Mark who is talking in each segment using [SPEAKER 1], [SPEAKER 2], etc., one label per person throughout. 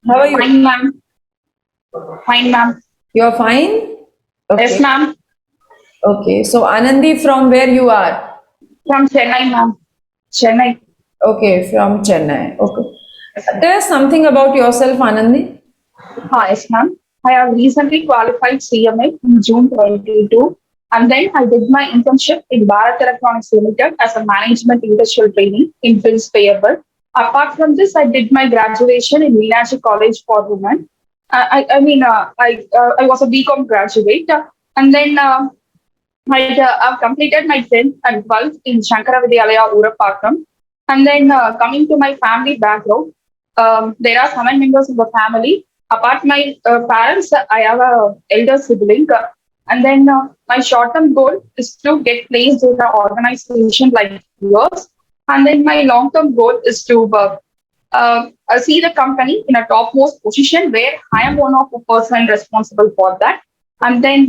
[SPEAKER 1] How are you?
[SPEAKER 2] Fine, ma'am. Fine, ma'am.
[SPEAKER 1] You're fine?
[SPEAKER 2] Yes,
[SPEAKER 1] Okay.
[SPEAKER 2] ma'am.
[SPEAKER 1] Okay. So Anandi, from where you are?
[SPEAKER 2] From Chennai, ma'am. Chennai.
[SPEAKER 1] Okay, from Chennai. Okay.
[SPEAKER 2] Yes, ma'am.
[SPEAKER 1] Tell us something about yourself, Anandi.
[SPEAKER 2] Yes, ma'am. I have recently qualified CMA in June 22, and then I did my internship in Bharat Electronics Limited as a management industrial training in bills payable. Apart from this, I did my graduation in Meenakshi College for Women. I was a BCom graduate, and then I've completed my 10th and 12th in Shankara Vidyalaya, Urapakam. And then coming to my family background, there are 7 members in the family. Apart my parents, I have a elder sibling. And then my short-term goal is to get placed in an organization like yours. And then my long-term goal is to see the company in a topmost position where I am one of the person responsible for that. And then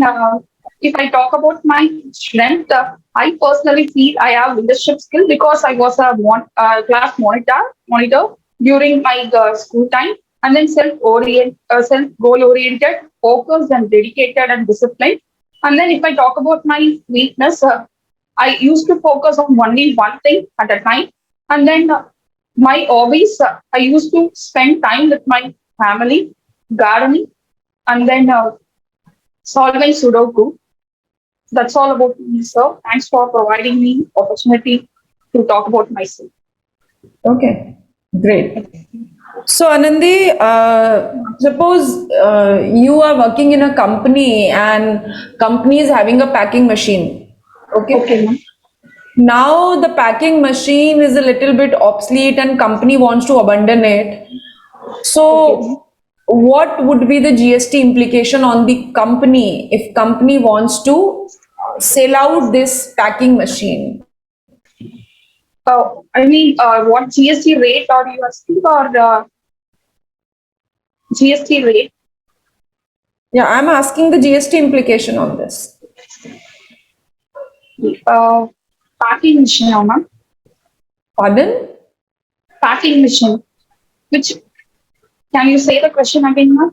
[SPEAKER 2] if I talk about my strength, I personally feel I have leadership skill because I was a class monitor during my school time, and then self goal oriented, focused and dedicated and disciplined. And then if I talk about my weakness, I used to focus on only one thing at a time, and then my hobbies, I used to spend time with my family, gardening, and then solving Sudoku. That's all about me, sir. Thanks for providing me opportunity to talk about myself.
[SPEAKER 1] Okay. Great. So Anandi, suppose you are working in a company and company is having a packing machine. Okay.
[SPEAKER 2] Okay, ma'am.
[SPEAKER 1] Now the packing machine is a little bit obsolete and company wants to abandon it.
[SPEAKER 2] Okay, ma'am.
[SPEAKER 1] So what would be the GST implication on the company if company wants to sell out this packing machine?
[SPEAKER 2] What GST rate are you asking, or GST rate?
[SPEAKER 1] Yeah, I'm asking the GST implication on this.
[SPEAKER 2] Uh, Packing mission, ma'am.
[SPEAKER 1] Pardon?
[SPEAKER 2] Packing mission. Which can you say the question again, ma'am?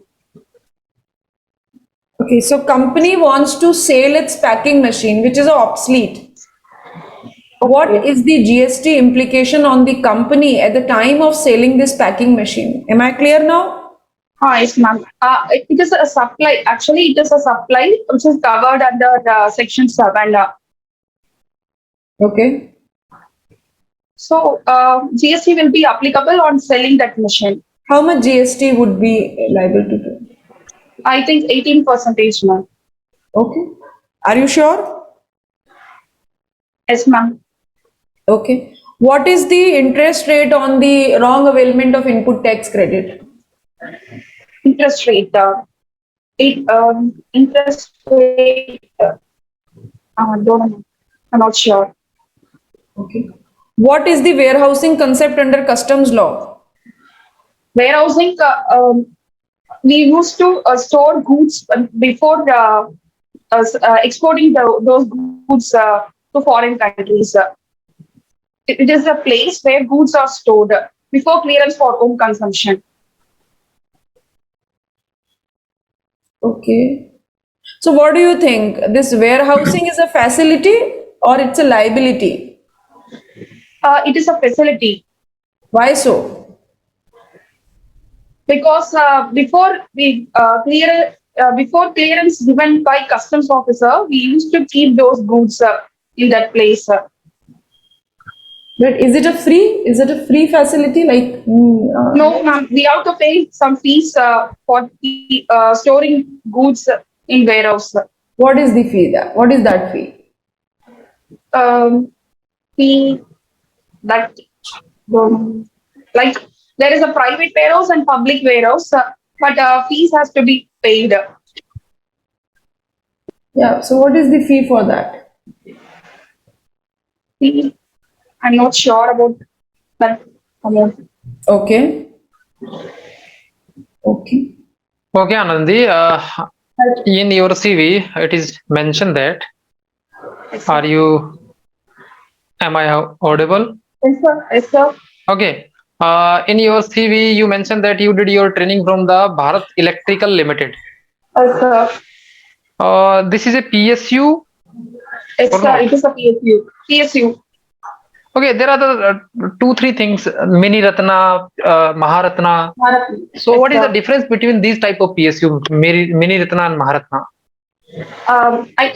[SPEAKER 1] Okay, so company wants to sell its packing machine, which is obsolete. What
[SPEAKER 2] Okay.
[SPEAKER 1] is the GST implication on the company at the time of selling this packing machine? Am I clear now?
[SPEAKER 2] Yes, ma'am. It is a supply. Actually, it is a supply which is covered under Section 7.
[SPEAKER 1] Okay.
[SPEAKER 2] So, GST will be applicable on selling that machine.
[SPEAKER 1] How much GST would be liable to do?
[SPEAKER 2] I think 18%, ma'am.
[SPEAKER 1] Okay. Are you sure?
[SPEAKER 2] Yes, ma'am.
[SPEAKER 1] Okay. What is the interest rate on the wrong availment of input tax credit?
[SPEAKER 2] Interest rate. Interest rate. Don't know. I'm not sure.
[SPEAKER 1] Okay. What is the warehousing concept under customs law?
[SPEAKER 2] Warehousing. We used to store goods before exporting those goods to foreign countries. It is a place where goods are stored before clearance for home consumption.
[SPEAKER 1] Okay. So what do you think? This warehousing is a facility or it's a liability?
[SPEAKER 2] It is a facility
[SPEAKER 1] Why so?
[SPEAKER 2] because before clearance given by customs officer, we used to keep those goods in that place.
[SPEAKER 1] But is it a free? Is it a free facility? Like,
[SPEAKER 2] No, ma'am, we have to pay some fees for storing goods in warehouse.
[SPEAKER 1] what is the fee that? What is that fee?
[SPEAKER 2] Um, fee that like there is a private warehouse and public warehouse, but fees has to be paid.
[SPEAKER 1] Yeah. So what is the fee for that?
[SPEAKER 2] Fee, I'm not sure about that amount.
[SPEAKER 1] Okay. Okay.
[SPEAKER 3] Okay, Anandi, in your CV, it is mentioned that am I audible?
[SPEAKER 2] Yes, sir. Yes, sir.
[SPEAKER 3] Okay. In your CV, you mentioned that you did your training from the Bharat Electrical Limited.
[SPEAKER 2] Sir,
[SPEAKER 3] This is a PSU
[SPEAKER 2] yes,
[SPEAKER 3] or
[SPEAKER 2] sir,
[SPEAKER 3] not?
[SPEAKER 2] it is a PSU. PSU.
[SPEAKER 3] Okay, there are the two, three things: Mini Ratna, Maharatna. So,
[SPEAKER 2] Yes,
[SPEAKER 3] what is the
[SPEAKER 2] sir.
[SPEAKER 3] difference between these type of PSU, Mini Ratna and Maharatna?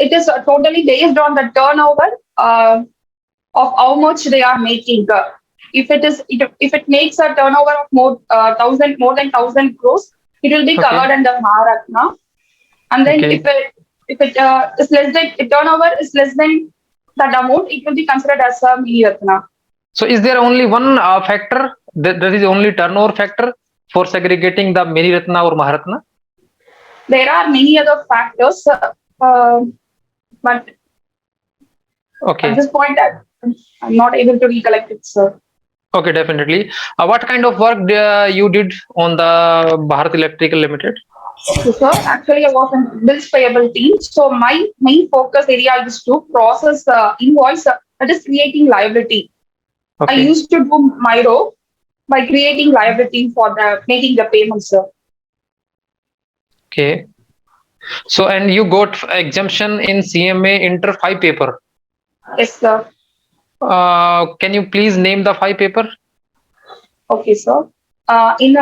[SPEAKER 2] It is totally based on the turnover of how much they are making. If it makes a turnover of more than 1,000 crores, it will be
[SPEAKER 3] Okay,
[SPEAKER 2] covered under Maharatna. And then
[SPEAKER 3] okay.
[SPEAKER 2] if it is less than if turnover is less than that amount, it will be considered as a Mini Ratna.
[SPEAKER 3] So, is there only one factor? There is only turnover factor for segregating the Mini Ratna or Maharatna?
[SPEAKER 2] There are many other factors, but at
[SPEAKER 3] Okay,
[SPEAKER 2] this point, I'm not able to recollect it, sir.
[SPEAKER 3] okay, definitely. What kind of work you did on the Bharat Electrical Limited?
[SPEAKER 2] So, sir, actually, I was in bills payable team. So, my main focus area is to process invoice, that is creating liability. I
[SPEAKER 3] Okay,
[SPEAKER 2] used to do my role by creating liability for the making the payments, sir.
[SPEAKER 3] okay. So, and you got exemption in CMA Inter 5 paper.
[SPEAKER 2] Yes, sir.
[SPEAKER 3] Can you please name the 5 paper?
[SPEAKER 2] Okay, sir. In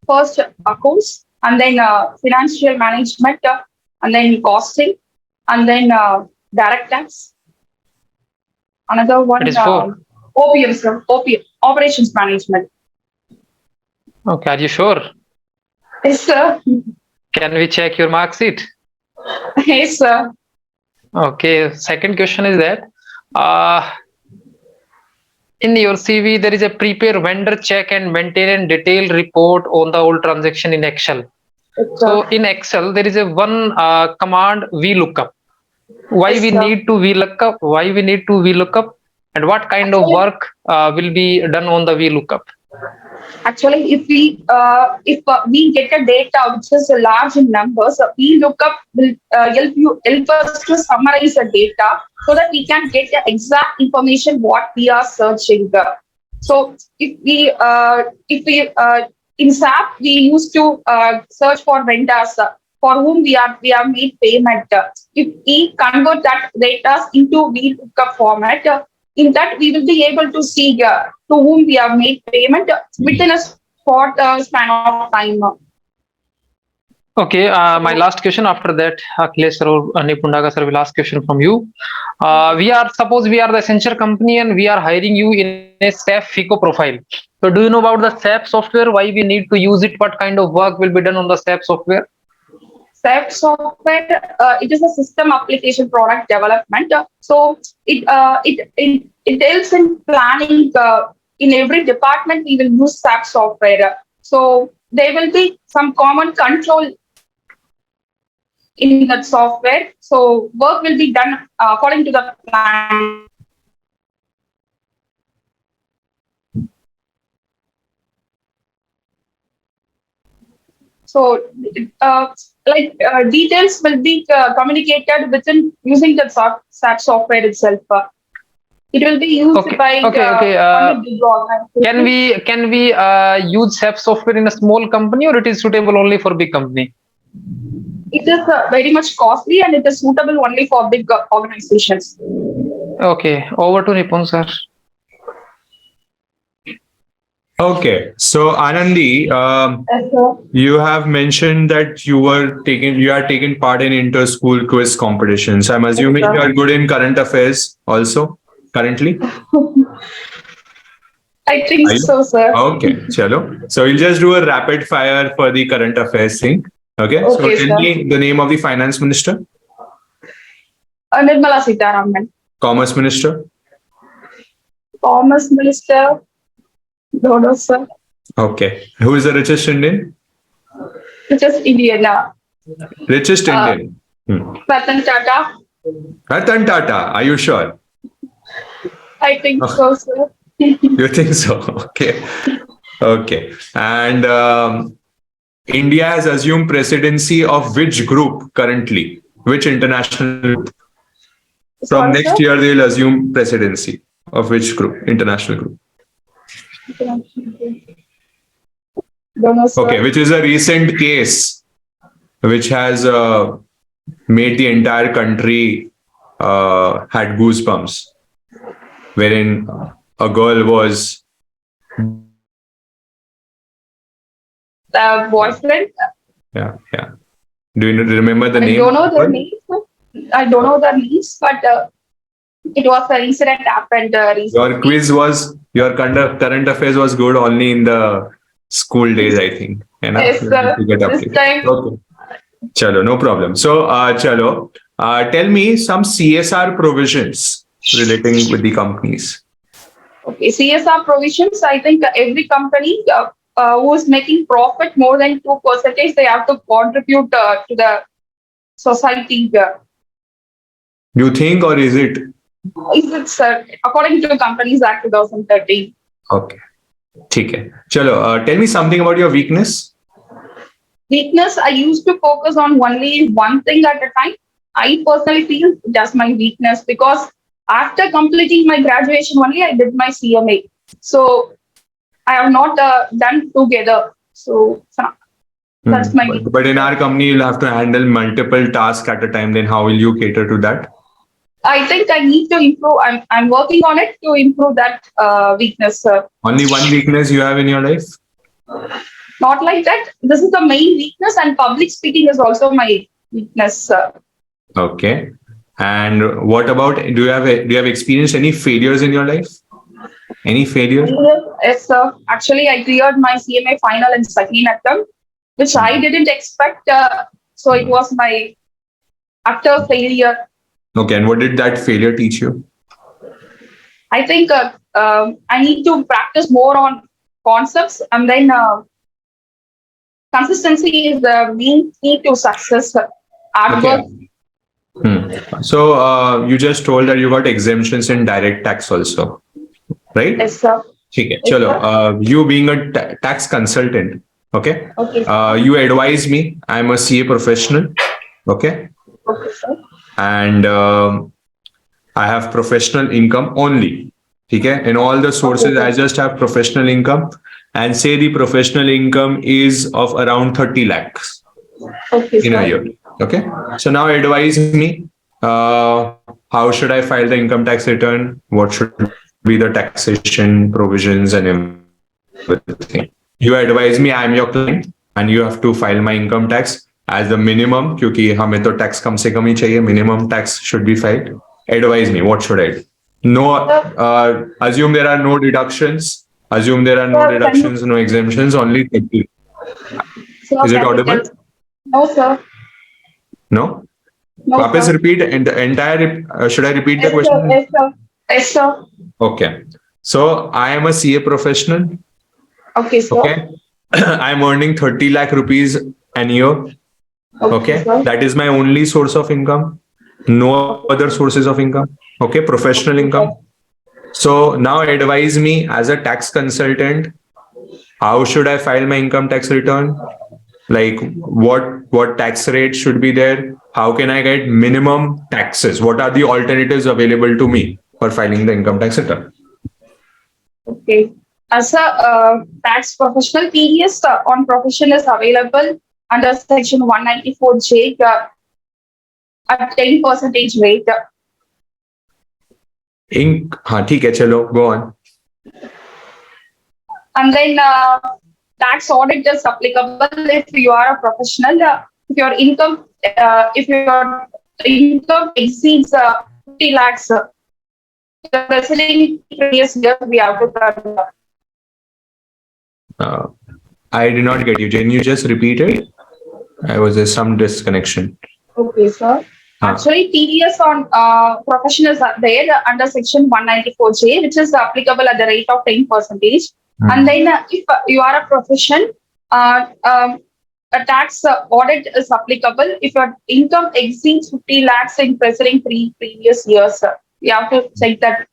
[SPEAKER 2] first accounts, and then financial management, and then costing, and then direct tax. Another
[SPEAKER 3] It
[SPEAKER 2] one,
[SPEAKER 3] is 4.
[SPEAKER 2] OPM, sir. OPM, operations management.
[SPEAKER 3] Okay, are you sure?
[SPEAKER 2] Yes, sir.
[SPEAKER 3] Can we check your mark sheet?
[SPEAKER 2] Yes, sir.
[SPEAKER 3] Okay, second question is that uh, in your CV there is a prepare vendor check and maintain detailed report on the old transaction in Excel.
[SPEAKER 2] Yes,
[SPEAKER 3] So
[SPEAKER 2] sir.
[SPEAKER 3] in Excel there is a one command VLOOKUP. Why
[SPEAKER 2] Yes,
[SPEAKER 3] we
[SPEAKER 2] sir.
[SPEAKER 3] need to VLOOKUP? Why we need to VLOOKUP? And what kind of
[SPEAKER 2] Actually,
[SPEAKER 3] work will be done on the VLOOKUP?
[SPEAKER 2] Actually, if we get a data which is a large in numbers, VLOOKUP will help us to summarize the data so that we can get the exact information what we are searching. So if we in SAP we used to search for vendors for whom we have made payment. If we convert that data into VLOOKUP format, in that we will be able to see to whom we have made payment within a short span of time.
[SPEAKER 3] Okay, my
[SPEAKER 2] So,
[SPEAKER 3] last question after that, Akhilesh sir or Nipundaga sir will ask question from you. Suppose we are the Accenture company and we are hiring you in a SAP FICO profile. So do you know about the SAP software? Why we need to use it? What kind of work will be done on the SAP software?
[SPEAKER 2] SAP software, it is a system application product development. So it helps in planning. In every department, we will use SAP software. So there will be some common control in that software. So work will be done according to the plan. So details will be communicated within using the SAP software itself. It will be used
[SPEAKER 3] Okay,
[SPEAKER 2] by
[SPEAKER 3] okay.
[SPEAKER 2] only big organizations.
[SPEAKER 3] Can we use SAP software in a small company or it is suitable only for big company?
[SPEAKER 2] It is very much costly and it is suitable only for big organizations.
[SPEAKER 3] Okay, over to Nipun sir.
[SPEAKER 4] Okay, so Anandi,
[SPEAKER 2] Yes, sir.
[SPEAKER 4] you have mentioned that you are taking part in inter-school quiz competitions. I'm assuming
[SPEAKER 2] sir.
[SPEAKER 4] you are good in current affairs also currently.
[SPEAKER 2] I think
[SPEAKER 4] Are you?
[SPEAKER 2] so, sir.
[SPEAKER 4] Okay, chalo. So we'll just do a rapid fire for the current affairs thing. Okay, so
[SPEAKER 2] Okay,
[SPEAKER 4] tell
[SPEAKER 2] sir.
[SPEAKER 4] me the name of the finance minister,
[SPEAKER 2] Nirmala Sitharaman,
[SPEAKER 4] commerce minister.
[SPEAKER 2] Commerce Minister, Dodo, sir,
[SPEAKER 4] Okay, who is the richest Indian?
[SPEAKER 2] which is Indiana.
[SPEAKER 4] Richest
[SPEAKER 2] Uh,
[SPEAKER 4] Indian. Hmm.
[SPEAKER 2] Ratan Tata,
[SPEAKER 4] Ratan Tata. Are you sure?
[SPEAKER 2] I think so, sir.
[SPEAKER 4] You think so? Okay. Okay. And India has assumed presidency of which group currently? Which international group? From
[SPEAKER 2] Sorry,
[SPEAKER 4] next
[SPEAKER 2] sir.
[SPEAKER 4] year, they'll assume presidency of which group? International group.
[SPEAKER 2] Don't know, sir.
[SPEAKER 4] Okay, which is a recent case which has made the entire country had goosebumps, wherein a girl was
[SPEAKER 2] The boyfriend.
[SPEAKER 4] yeah. Do you remember the
[SPEAKER 2] I
[SPEAKER 4] name?
[SPEAKER 2] don't know
[SPEAKER 4] of
[SPEAKER 2] the
[SPEAKER 4] the girl?
[SPEAKER 2] names. I don't know the names, but it was an incident happened recently.
[SPEAKER 4] Your quiz was your current affairs was good only in the school days, I think. You know,
[SPEAKER 2] Yes,
[SPEAKER 4] you
[SPEAKER 2] sir.
[SPEAKER 4] need to get
[SPEAKER 2] This
[SPEAKER 4] updated.
[SPEAKER 2] time,
[SPEAKER 4] Okay. Chalo, no problem. So, chalo, tell me some CSR provisions relating with the companies.
[SPEAKER 2] okay, CSR provisions. I think every company who is making profit more than 2%, they have to contribute to the society.
[SPEAKER 4] You think, or is it
[SPEAKER 2] Is it, sir? According to Companies Act 2013.
[SPEAKER 4] okay? ठीक है. Chalo, tell me something about your weakness.
[SPEAKER 2] Weakness, I used to focus on only one thing at a time. I personally feel that's my weakness because after completing my graduation only, I did my CMA. So I have not done together. So that's my weakness.
[SPEAKER 4] But in our company, you'll have to handle multiple tasks at a time. Then how will you cater to that?
[SPEAKER 2] I think I need to improve. I'm working on it to improve that weakness, sir.
[SPEAKER 4] Only one weakness you have in your life?
[SPEAKER 2] Not like that. This is the main weakness, and public speaking is also my weakness, sir.
[SPEAKER 4] Okay. And what about do you have experienced any failures in your life? Any failure?
[SPEAKER 2] Yes, sir. Actually, I cleared my CMA final in second attempt, which I didn't expect. So it was my utter failure.
[SPEAKER 4] Okay. And what did that failure teach you?
[SPEAKER 2] I think I need to practice more on concepts, and then consistency is the main key to success. Hard work.
[SPEAKER 4] So you just told that you got exemptions in direct tax also, right?
[SPEAKER 2] Yes, sir.
[SPEAKER 4] ठीक है.
[SPEAKER 2] Yes,
[SPEAKER 4] चलो, you being a tax consultant, okay?
[SPEAKER 2] Okay.
[SPEAKER 4] You advise me. I'm a CA professional, okay?
[SPEAKER 2] Okay, sir.
[SPEAKER 4] And I have professional income only. Okay, in all the sources,
[SPEAKER 2] Okay.
[SPEAKER 4] I just have professional income, and say the professional income is of around 30 lakhs
[SPEAKER 2] Okay,
[SPEAKER 4] in a
[SPEAKER 2] sir.
[SPEAKER 4] year. Okay, so now advise me. How should I file the income tax return? What should be the taxation provisions and everything? You advise me. I am your client, and you have to file my income tax as the minimum. क्योंकि हमें तो tax कम से कम ही चाहिए. Minimum tax should be filed. Advise me. What should I do? No, assume there are no deductions. Assume there are no
[SPEAKER 2] Sir,
[SPEAKER 4] deductions, no exemptions, only 30.
[SPEAKER 2] Sir,
[SPEAKER 4] Is it
[SPEAKER 2] can you
[SPEAKER 4] audible?
[SPEAKER 2] tell- No, sir.
[SPEAKER 4] No?
[SPEAKER 2] No,
[SPEAKER 4] वापस
[SPEAKER 2] sir.
[SPEAKER 4] repeat and the entire, should I repeat the
[SPEAKER 2] Yes, sir.
[SPEAKER 4] question?
[SPEAKER 2] Yes, sir. Yes, sir.
[SPEAKER 4] Okay. So I am a CA professional.
[SPEAKER 2] Okay, sir.
[SPEAKER 4] Okay. I'm earning 30 lakh rupees an year. Okay.
[SPEAKER 2] sir.
[SPEAKER 4] That is my only source of income. No other sources of income. Okay. Professional income. So now advise me as a tax consultant, how should I file my income tax return? Like what tax rate should be there? How can I get minimum taxes? What are the alternatives available to me for filing the income tax return?
[SPEAKER 2] Okay. As a tax professional, TDS on profession is available under section 194J at 10% rate.
[SPEAKER 4] हाँ ठीक है चलो go on.
[SPEAKER 2] And then tax audit is applicable if you are a professional. If your income exceeds 50 lakhs, the preceding previous year we have to turn.
[SPEAKER 4] I did not get you. Can you just repeat it? There some disconnection.
[SPEAKER 2] Okay, sir. Actually, TDS on professionals are there under section 194J, which is applicable at the rate of 10%. And then if you are a profession, a tax audit is applicable if your income exceeds 50 lakhs in preceding previous years. You have to check that.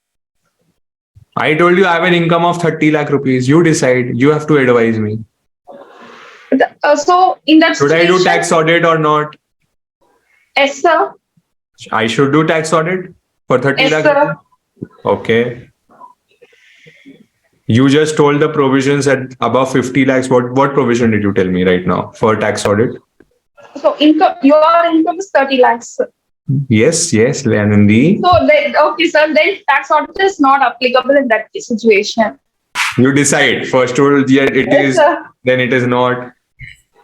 [SPEAKER 4] I told you I have an income of 30 lakh rupees. You decide. You have to advise me.
[SPEAKER 2] So in that
[SPEAKER 4] should I do tax audit or not?
[SPEAKER 2] Yes, sir.
[SPEAKER 4] I should do tax audit for 30
[SPEAKER 2] yes,
[SPEAKER 4] lakh.
[SPEAKER 2] Sir.
[SPEAKER 4] Okay. You just told the provisions at above 50 lakhs. What provision did you tell me right now for tax audit?
[SPEAKER 2] So your income is 30 lakhs.
[SPEAKER 4] Yes, Anandi.
[SPEAKER 2] So then, okay, sir, then tax audit is not applicable in that situation.
[SPEAKER 4] You decide. First told, yeah, it
[SPEAKER 2] Yes,
[SPEAKER 4] is,
[SPEAKER 2] sir.
[SPEAKER 4] then it is not.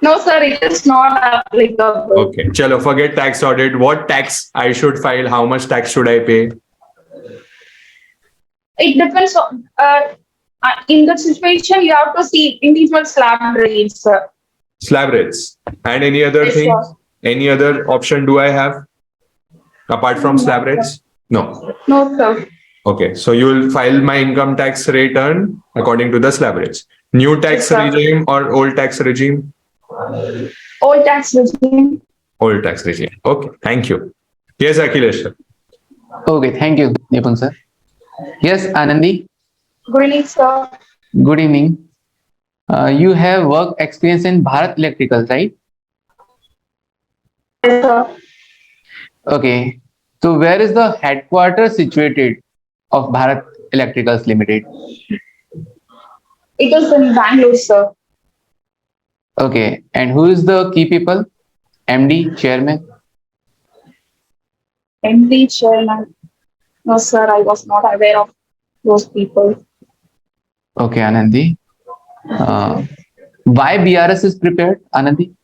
[SPEAKER 2] No, sir, it is not applicable.
[SPEAKER 4] Okay. Chalo, forget tax audit. What tax I should file? How much tax should I pay?
[SPEAKER 2] It depends on, in the situation, you have to see individual slab rates, sir.
[SPEAKER 4] Slab rates. And any other
[SPEAKER 2] Yes,
[SPEAKER 4] thing?
[SPEAKER 2] sir.
[SPEAKER 4] Any other option do I have? Apart from slab rates? No.
[SPEAKER 2] No, sir.
[SPEAKER 4] Okay. So you will file my income tax return according to the slab rates. New tax
[SPEAKER 2] Yes, sir.
[SPEAKER 4] regime or old tax regime?
[SPEAKER 2] Old tax regime.
[SPEAKER 4] Old tax regime. Okay. Thank you. Yes, Akhilesh sir.
[SPEAKER 5] Okay, thank you, Nipun sir. Yes, Anandi,
[SPEAKER 2] Good evening, sir.
[SPEAKER 5] good evening. You have work experience in Bharat Electricals, right?
[SPEAKER 2] Yes, sir.
[SPEAKER 5] Okay. So where is the headquarters situated of Bharat Electricals Limited?
[SPEAKER 2] It is in Bangalore, sir.
[SPEAKER 5] Okay. And who is the key people? MD, chairman?
[SPEAKER 2] MD chairman. No, sir, I was not aware of those people.
[SPEAKER 5] Okay, Anandi. Why BRS is prepared, Anandi?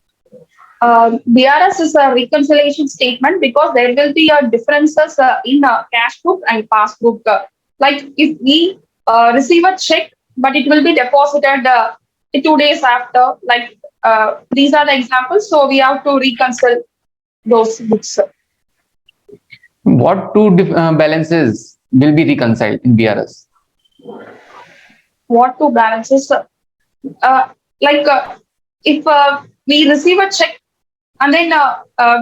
[SPEAKER 2] BRS is a reconciliation statement because there will be differences in cash book and pass book. Like if we receive a check, but it will be deposited 2 days after. Like these are the examples. So we have to reconcile those books.
[SPEAKER 5] What two balances will be reconciled in BRS?
[SPEAKER 2] What to balances? If we receive a check and then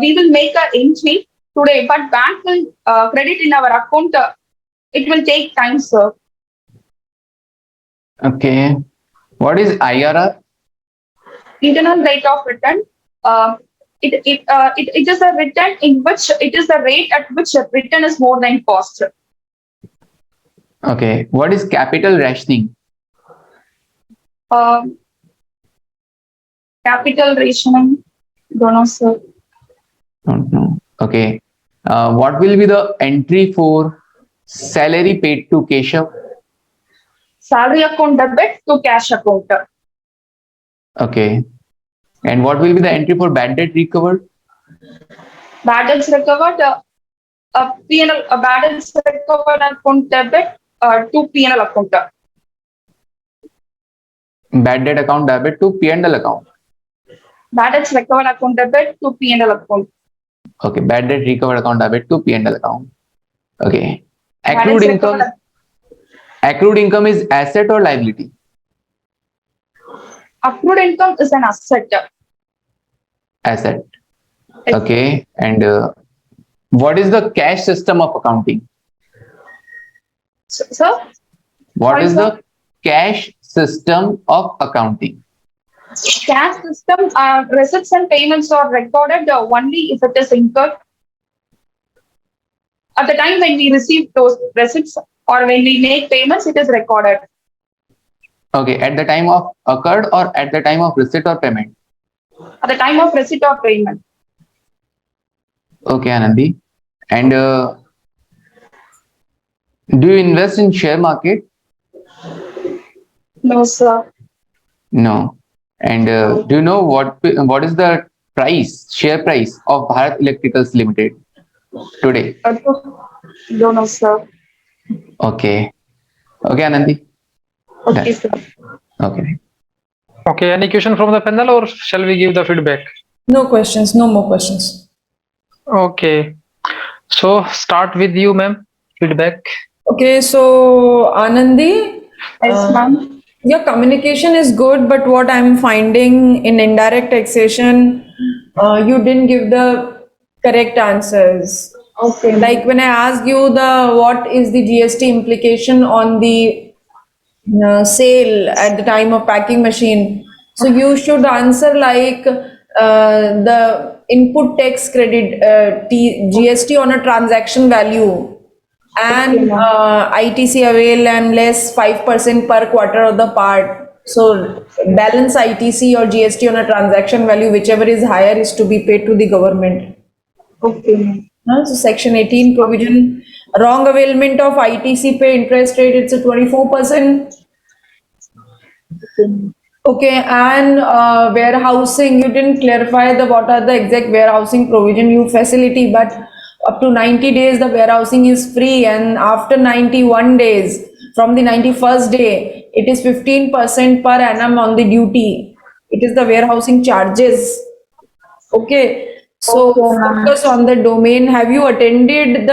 [SPEAKER 2] we will make an entry today, but bank will credit in our account. It will take time, sir.
[SPEAKER 5] Okay. What is IRR?
[SPEAKER 2] Internal rate of return. It is a return in which it is the rate at which return is more than cost.
[SPEAKER 5] Okay. What is capital rationing?
[SPEAKER 2] Capital rationing. Don't know, sir.
[SPEAKER 5] Don't know. Okay. What will be the entry for salary paid to Keshav?
[SPEAKER 2] Salary account debit to cash account.
[SPEAKER 5] Okay. And what will be the entry for bad debt recovered?
[SPEAKER 2] Bad debts recovered. P&L, bad debts recovered account debit to P&L account.
[SPEAKER 5] Bad debt account debit to P&L account.
[SPEAKER 2] Bad debts recovered account debit to P&L account.
[SPEAKER 5] Okay. Bad debt recovered account debit to P&L account. Okay.
[SPEAKER 2] Bad
[SPEAKER 5] Accrued
[SPEAKER 2] debts
[SPEAKER 5] income.
[SPEAKER 2] recovered-
[SPEAKER 5] Accrued income is asset or liability?
[SPEAKER 2] Accrued income is an asset.
[SPEAKER 5] Asset. Okay. And what is the cash system of accounting?
[SPEAKER 2] Sir,
[SPEAKER 5] What
[SPEAKER 2] Sorry,
[SPEAKER 5] is
[SPEAKER 2] sir?
[SPEAKER 5] the cash system of accounting?
[SPEAKER 2] cash system, receipts and payments are recorded only if it is incurred. At the time when we receive those receipts or when we make payments, it is recorded.
[SPEAKER 5] Okay. At the time of occurred or at the time of receipt or payment?
[SPEAKER 2] At the time of receipt or payment.
[SPEAKER 5] Okay, Anandi. And do you invest in share market?
[SPEAKER 2] No, sir.
[SPEAKER 5] No. And do you know what is the price, share price of Bharat Electricals Limited today?
[SPEAKER 2] Don't know, sir.
[SPEAKER 5] Okay. Okay, Anandi.
[SPEAKER 2] Okay, sir.
[SPEAKER 5] Okay.
[SPEAKER 3] Okay, any question from the panel or shall we give the feedback?
[SPEAKER 1] No questions, no more questions.
[SPEAKER 3] Okay, so start with you, ma'am. Feedback.
[SPEAKER 1] Okay, so Anandi,
[SPEAKER 2] Yes, ma'am.
[SPEAKER 1] your communication is good, but what I'm finding in indirect taxation, you didn't give the correct answers.
[SPEAKER 2] Okay.
[SPEAKER 1] Like when I asked you what is the GST implication on the sale at the time of packing machine, so you should answer like the input tax credit GST on a transaction value. and ITC avail and less 5% per quarter of the part. So balance ITC or GST on a transaction value, whichever is higher, is to be paid to the government.
[SPEAKER 2] Okay, ma'am.
[SPEAKER 1] So section 18 provision, wrong availment of ITC pay interest rate, it's a 24%. Okay, and warehousing, you didn't clarify what are the exact warehousing provision you facility, but up to 90 days the warehousing is free, and after 91 days from the 91st day it is 15% per annum on the duty. It is the warehousing charges. Okay, so focus on the domain. Have you attended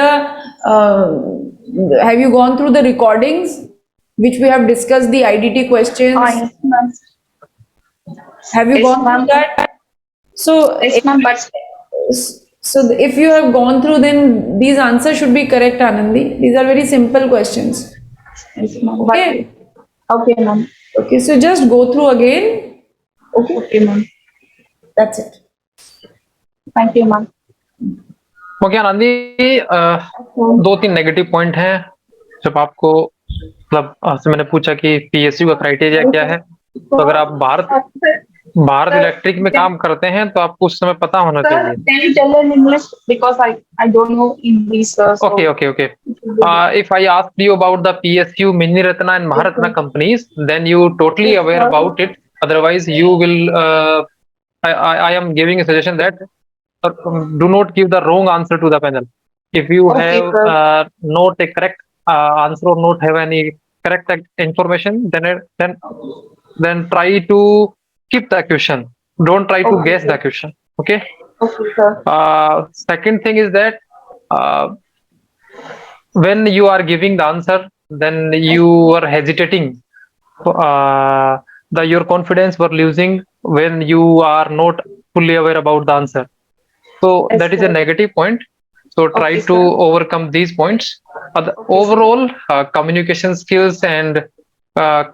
[SPEAKER 1] have you gone through the recordings which we have discussed, the IDT questions?
[SPEAKER 2] Yes, ma'am.
[SPEAKER 1] Have you
[SPEAKER 2] Yes,
[SPEAKER 1] gone
[SPEAKER 2] ma'am.
[SPEAKER 1] through that? So,
[SPEAKER 2] Yes, ma'am. But
[SPEAKER 1] if you have gone through, then these answers should be correct, Anandi. These are very simple questions.
[SPEAKER 2] yes, ma'am.
[SPEAKER 1] Okay.
[SPEAKER 2] Okay, ma'am.
[SPEAKER 1] Okay, so just go through again.
[SPEAKER 2] Okay, ma'am.
[SPEAKER 1] That's it.
[SPEAKER 2] Thank you, ma'am.
[SPEAKER 3] Okay Anandi, दो तीन negative point हैं जब आपको मतलब आपसे मैंने पूछा कि पीएसयू का क्राइटेरिया क्या है। तो अगर आप भारत इलेक्ट्रिक में काम करते हैं तो आपको उस समय पता होना
[SPEAKER 2] Sir,
[SPEAKER 3] चाहिए।
[SPEAKER 2] can you tell in English because I don't know English, sir. So
[SPEAKER 3] Okay. If I asked you about the PSU, Mini Ratna and Maharatna companies, then you totally
[SPEAKER 2] Yes,
[SPEAKER 3] aware
[SPEAKER 2] sir.
[SPEAKER 3] about it. Otherwise, you will. I am giving a suggestion that do not give the wrong answer to the panel. If you
[SPEAKER 2] Okay,
[SPEAKER 3] have
[SPEAKER 2] sir.
[SPEAKER 3] not a correct answer or not have any correct information, then try to keep the question. Don't try to
[SPEAKER 2] Okay,
[SPEAKER 3] guess
[SPEAKER 2] sir.
[SPEAKER 3] the question. Okay.
[SPEAKER 2] Okay, sir.
[SPEAKER 3] Second thing is that when you are giving the answer, then you are hesitating. Your confidence were losing when you are not fully aware about the answer. So
[SPEAKER 2] Yes,
[SPEAKER 3] that is a
[SPEAKER 2] sir.
[SPEAKER 3] negative point. So try
[SPEAKER 2] Okay,
[SPEAKER 3] to
[SPEAKER 2] sir.
[SPEAKER 3] overcome these points.
[SPEAKER 2] sir.
[SPEAKER 3] Overall, communication skills and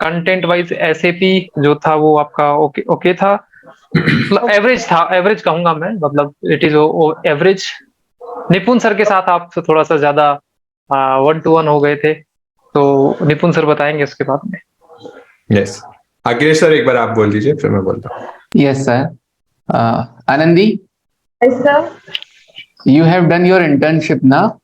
[SPEAKER 3] content wise SAP जो था वो आपका okay था, average था, average कहूंगा मैं, मतलब it is average. निपुण सर के साथ आप थोड़ा सा ज्यादा 1-to-1 हो गए थे, तो निपुण सर बताएंगे उसके बाद में।
[SPEAKER 4] यस, अखिलेश सर एक बार आप बोल दीजिए फिर मैं बोलता हूँ।
[SPEAKER 5] Yes, sir. Anandi,
[SPEAKER 2] Yes, sir.
[SPEAKER 5] you have done your internship now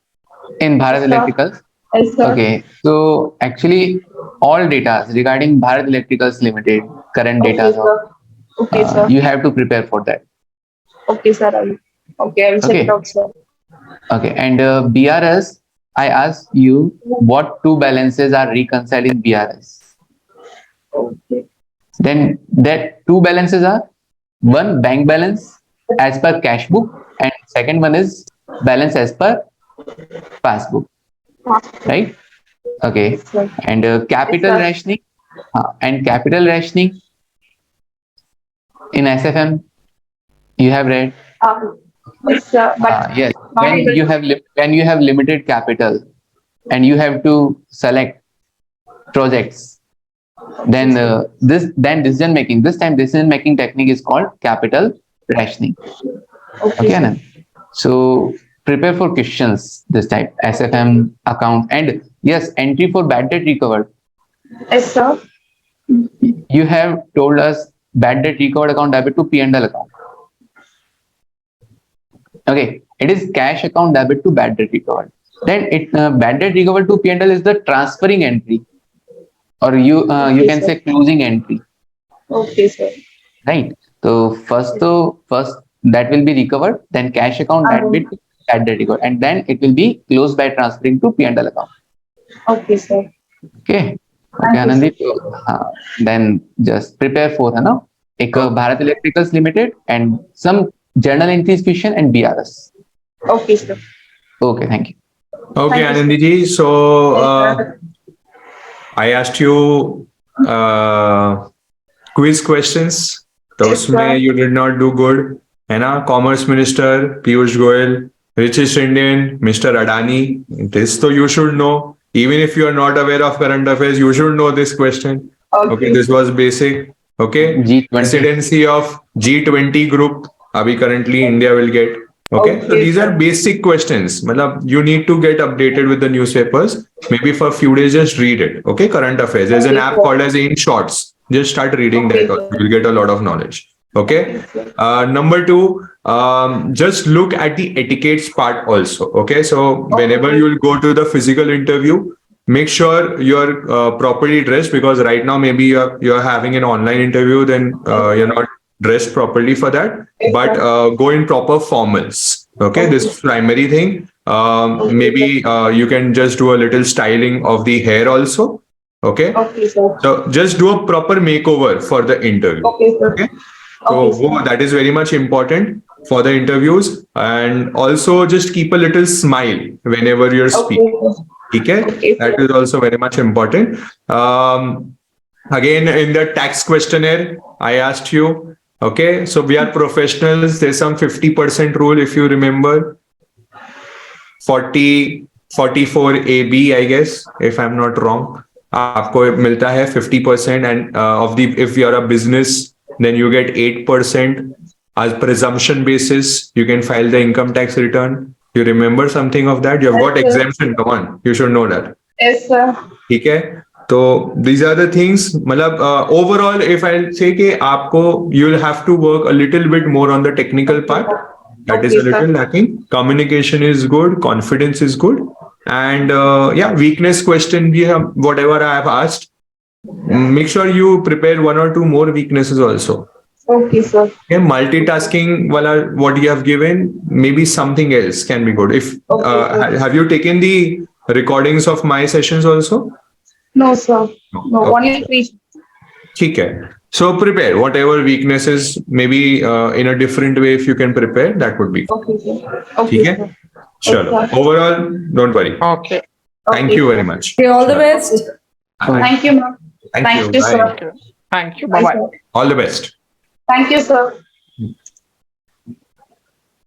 [SPEAKER 5] in Bharat
[SPEAKER 2] Yes, sir.
[SPEAKER 5] Electricals.
[SPEAKER 2] Yes, sir.
[SPEAKER 5] Okay, so actually all data regarding Bharat Electricals Limited, current
[SPEAKER 2] Okay,
[SPEAKER 5] data,
[SPEAKER 2] sir. Okay, sir.
[SPEAKER 5] you have to prepare for that.
[SPEAKER 2] Okay, sir. I will check
[SPEAKER 5] Okay.
[SPEAKER 2] it out, sir.
[SPEAKER 5] Okay, and BRS, I asked you what two balances are reconciled in BRS.
[SPEAKER 2] Okay.
[SPEAKER 5] Then that two balances are one bank balance as per cash book and second one is balance as per passbook, right? Okay,
[SPEAKER 2] Yes, sir.
[SPEAKER 5] and capital
[SPEAKER 2] Yes, sir.
[SPEAKER 5] rationing and capital rationing in SFM you have read.
[SPEAKER 2] Yes, sir. But
[SPEAKER 5] Yes,
[SPEAKER 2] not
[SPEAKER 5] when
[SPEAKER 2] able
[SPEAKER 5] you have when you have limited capital and you have to select projects, then decision making, this time decision making technique is called capital rationing. Okay,
[SPEAKER 2] sir.
[SPEAKER 5] Anand? So prepare for questions this type, SFM, account, and yes, entry for bad debt recovered.
[SPEAKER 2] Yes, sir.
[SPEAKER 5] You have told us bad debt recovered account debit to P&L account. Okay, it is cash account debit to bad debt recovered. Then it bad debt recovered to P&L is the transferring entry, or you can
[SPEAKER 2] sir.
[SPEAKER 5] say closing entry,
[SPEAKER 2] Okay, sir.
[SPEAKER 5] right? So first that will be recovered, then cash account debit to bad debt recovered, and then it will be closed by transferring to P&L account.
[SPEAKER 2] Okay, sir.
[SPEAKER 5] Okay,
[SPEAKER 2] Thank you,
[SPEAKER 5] Anandi. So, then just prepare for एक Bharat Electricals Limited and some journal entries question and BRS.
[SPEAKER 2] Okay, sir.
[SPEAKER 5] Okay, thank you.
[SPEAKER 4] Okay,
[SPEAKER 2] Thank you,
[SPEAKER 4] Anandi ji. So I asked you quiz questions. तो
[SPEAKER 2] Yes,
[SPEAKER 4] उसमें
[SPEAKER 2] sir.
[SPEAKER 4] you did not do good, है ना? Commerce Minister Piyush Goyal, richest Indian Mr. Adani. This तो you should know. Even if you are not aware of current affairs, you should know this question. Okay, this was basic. Okay,
[SPEAKER 5] G20.
[SPEAKER 4] presidency of G20 group. Abhi currently India will get. Okay, so
[SPEAKER 2] Okay,
[SPEAKER 4] these are basic questions. Matlab, you need to get updated with the newspapers. Maybe for a few days, just read it. Okay, current affairs. There's an
[SPEAKER 2] Okay,
[SPEAKER 4] app
[SPEAKER 2] sir.
[SPEAKER 4] called as In Shorts. Just start reading
[SPEAKER 2] Okay,
[SPEAKER 4] that.
[SPEAKER 2] sir.
[SPEAKER 4] You'll get a lot of knowledge. Okay.
[SPEAKER 2] sir.
[SPEAKER 4] Number two, just look at the etiquettes part also. Okay, so whenever
[SPEAKER 2] Okay.
[SPEAKER 4] you'll go to the physical interview, make sure you're properly dressed, because right now maybe you're having an online interview, then you're not dressed properly for that. But go in proper formals. Okay, this is primary thing. Maybe you can just do a little styling of the hair also. Okay,
[SPEAKER 2] Okay, sir.
[SPEAKER 4] so just do a proper makeover for the interview.
[SPEAKER 2] Okay, sir.
[SPEAKER 4] Okay. So
[SPEAKER 2] Okay, sir.
[SPEAKER 4] that is very much important for the interviews. And also just keep a little smile whenever you're speaking.
[SPEAKER 2] Okay, sir.
[SPEAKER 4] Okay,
[SPEAKER 2] Okay,
[SPEAKER 4] that
[SPEAKER 2] sir.
[SPEAKER 4] is also very much important. Again, in the tax questionnaire, I asked you. Okay, so we are professionals. There's some 50% rule, if you remember. 44 AB, I guess, if I'm not wrong. आपको मिलता है 50%, and of the, if you're a business, then you get 8%. As presumption basis, you can file the income tax return. You remember something of that? You've got
[SPEAKER 2] Yes, sir.
[SPEAKER 4] exemption. Come on, you should know that.
[SPEAKER 2] Yes, sir.
[SPEAKER 4] ठीक है, तो these are the things. मतलब overall, if I say कि आपको you'll have to work a little bit more on the technical part. That is
[SPEAKER 2] Okay,
[SPEAKER 4] a little
[SPEAKER 2] sir.
[SPEAKER 4] lacking. Communication is good. Confidence is good. And yeah, weakness question we have, whatever I have asked. Make sure you prepare one or two more weaknesses also.
[SPEAKER 2] Okay, sir.
[SPEAKER 4] Okay, multitasking, wala, what you have given, maybe something else can be good. If
[SPEAKER 2] Okay,
[SPEAKER 4] have you taken the recordings of my sessions also?
[SPEAKER 2] No, sir. No,
[SPEAKER 4] Okay.
[SPEAKER 2] only 3.
[SPEAKER 4] ठीक है. So prepare whatever weaknesses, maybe in a different way. If you can prepare, that would be good.
[SPEAKER 2] Okay, sir. Okay,
[SPEAKER 4] ठीक है.
[SPEAKER 2] sir.
[SPEAKER 4] चलो.
[SPEAKER 2] Okay.
[SPEAKER 4] Overall, don't worry.
[SPEAKER 3] Okay.
[SPEAKER 4] Thank
[SPEAKER 2] Okay,
[SPEAKER 4] you
[SPEAKER 2] sir.
[SPEAKER 4] very much.
[SPEAKER 1] Okay, all the best.
[SPEAKER 2] Thank you, ma'am.
[SPEAKER 4] Thank you.
[SPEAKER 2] Thank you,
[SPEAKER 4] Bye.
[SPEAKER 2] sir.
[SPEAKER 3] Thank you. Bye bye.
[SPEAKER 2] sir.
[SPEAKER 4] All the best.
[SPEAKER 2] Thank you, sir.